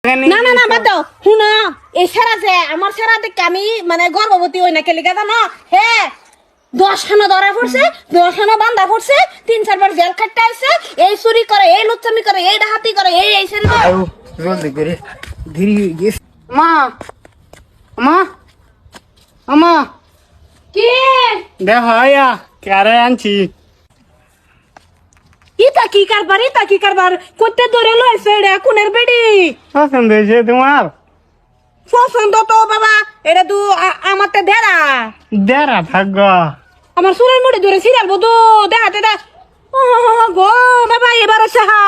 না না না বাদ দাও শুনো এই সেরা যে আমার সেরা দেখে আমি মানে গর্ভবতী হই না কেলিকা জানো হে 10 খানা ধরা পড়ছে 10 খানা বান্ধা পড়ছে 3-4 বার জেল খাটতে আইছে এই চুরি করে এই লুচ্চামি করে এই ডাকাতি করে এই সেরি জলদি করে ধীরে গেছে মা মা আমা কি দেখো আয়া কারে আনছি ইতা কি কারবার করতে ধরে লইছে রে কোনের বেডি পছন্দ হয়েছে তোমার পছন্দ তো বাবা এটা তো আমারতে দেরা দেরা ভাগ্য আমার সুরের মুড়ি ধরে সিরিয়াল বদু দেখাতে দে গো বাবা এবার সাহা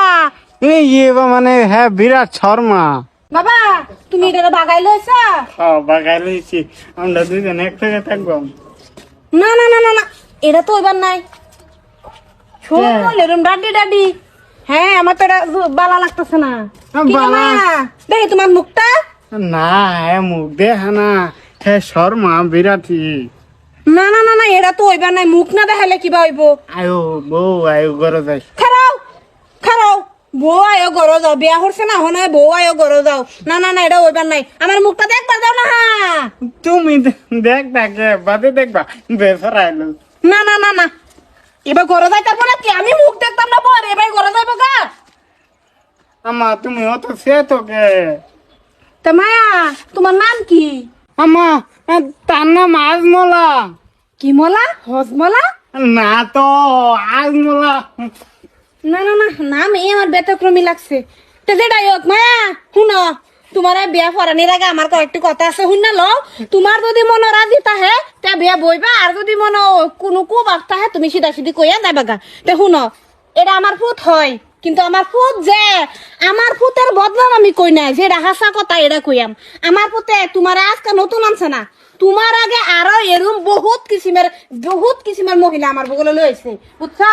এই মানে হ্যাঁ বিরাট শর্মা বাবা তুমি এটা বাগাই লইছা বাগাই লইছি আমরা দুজন এক থেকে থাকবো না না না না না এটা তো এবার নাই এরম ডাডি হ্যাঁ আমার তো এটা বালা লাগতেছে না কি বালা? না? দেখি তোমার মুখটা না হ্যাঁ মুখ দেখা না হ্যাঁ শর্মা বিরাটি না না না না এটা তো এবার নাই মুখ না দেখালে কিবা হইব আয়ো বউ আয়ো ঘরে যাই খারাও বউ আয়ো ঘর যাও বিয়া করছে না হনে বউ আয়ো ঘর যাও না না না এটা ওইবার নাই আমার মুখটা দেখবার যাও না তুমি দেখবা কে বাদে দেখবা বেসর আইলো না না না না এবার ঘরে যাইতার পরে কি আমি মুখ দেখতাম না পরে এবার ঘরে যাইব গা আমা তুমি অত সে তো কে তা মায়া তোমার নাম কি আমা তার নাম আজমলা কি মলা হজমলা না তো আজমলা না না না নাম এই আমার ব্যতিক্রমী লাগছে তো যেটাই হোক মায়া শুনো তোমার এই বিয়া পড়ানির আগে আমার কয়েকটি কথা আছে শুনে লো তোমার যদি মনে রাজি তাহে তে বিয়া বইবা আর যদি মনে কোনো কুবাক তাহে তুমি সিধা সিধি কইয়া যাইবা গা তে শুনো এটা আমার ফুট হয় কিন্তু আমার ফুট যে আমার ফুটের বদনাম আমি কই নাই যে এটা হাসা কথা এটা কইয়াম আমার ফুটে তোমার আজকে নতুন আনছে না তোমার আগে আরো এরকম বহুত কিসিমের মহিলা আমার বগলে লইছে বুঝছা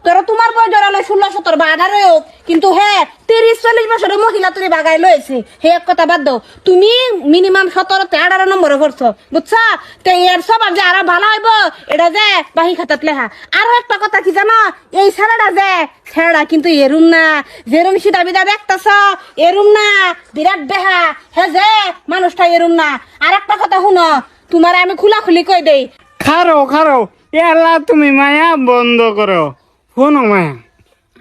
তোরা তোমার বই জড়ালো 16-17 বা 18 হোক কিন্তু হ্যাঁ 30-40 বছরের মহিলা তুমি বাগাই লইছে হে এক কথা বাদ দাও তুমি মিনিমাম 17-18 নম্বরে পড়ছো বুঝছা তো এর সবার যে আরো ভালো হইব এটা যে বাহি খাতাত লেখা আরো একটা কথা কি জানো এই ছেলেটা যে ছেলেটা কিন্তু এরুম না যেরুম সিধা বিদা দেখতেছ এরুম না বিরাট বেহা হে যে মানুষটা এরুম না আর একটা কথা শুনো তোমার আমি খুলি কই দেই খারো এলা তুমি মায়া বন্ধ করো শোনো মায়া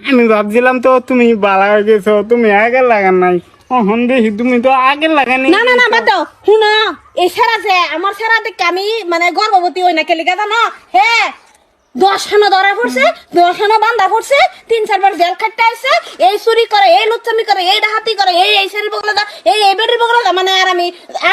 আমি ভাবছিলাম তো তুমি বালা হয়ে গেছো তুমি আগে লাগান নাই হন দেখি তুমি তো আগে লাগানি না না না বাদ দাও শুনো এই সেরা যে আমার সেরা দেখে আমি মানে গর্ভবতী হই না কেলিকা জানো হে 10 খানা ধরা পড়ছে 10 খানা বান্ধা পড়ছে 3-4 বার জেল খাটতে আইছে এই চুরি করে এই লুচ্চামি করে এই ডাকাতি করে এই সেরি বগলা দা এই বেটির বগলা দা মানে আর আমি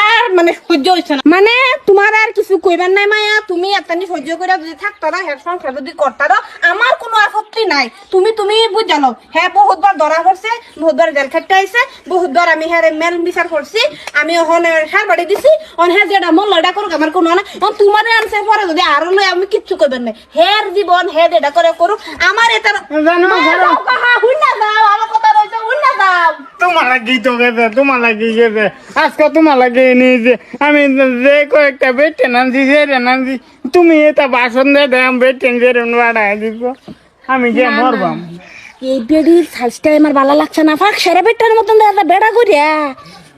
আর মানে সহ্য হইছে না মানে তোমার আর কিছু কইবার নাই মায়া তুমি এতনি সহ্য করে যদি থাকতো না হেড সংসার যদি করতারো আমার কোনো আপত্তি নাই তুমি বুঝালো হ্যাঁ বহুতবার ধরা পড়ছে বহুতবার জেল খাটতে আইছে বহুতবার আমি হ্যাঁ মেল বিচার করছি আমি ওখানে সার বাড়ি দিছি অন হ্যাঁ যেটা মোল্লাটা করুক আমার কোনো না তোমার আনছে পরে যদি আরো লই আমি কিচ্ছু কইবার নাই হের জীবন হে এটা করে করুক আমার এটা জানো হুন্না দাও আমার কথা রইছে হুন্না দাও তোমার লাগি তো গেছে তোমার লাগি গেছে আজকে তোমার লাগে নিয়ে যে আমি যে কয়েকটা বেটে নামছি সেরে নামছি তুমি এটা বাসন দিয়ে দাম বেটে সেরে বাড়াই দিব আমি যে মরবাম এই বেডির সাইজটা আমার ভালো লাগছে না ফাঁক সেরা বেটার মতন বেড়া করিয়া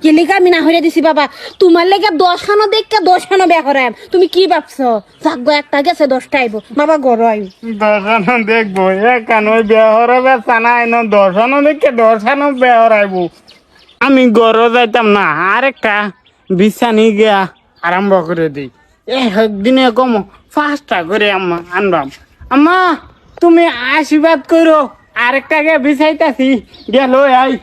কেলিকা আমি না হইয়া দিছি বাবা তোমার লেগে 10 খানো দেখে 10 খানো বিয়া করাম তুমি কি ভাবছো ভাগ্য একটা গেছে 10টা আইব বাবা ঘর আইব দশানো দেখবো এখান ওই বেহরা বেচা নাই ন দশানো দেখে দশানো বেহরাইব আমি গড় যাইতাম না আরেকটা বিছানি গিয়া আরম্ভ করে দিই একদিনে কম 5টা করে আম্মা আনবাম আম্মা তুমি আশীর্বাদ করো আরেকটা গিয়ে বিছাইতাছি গেল আই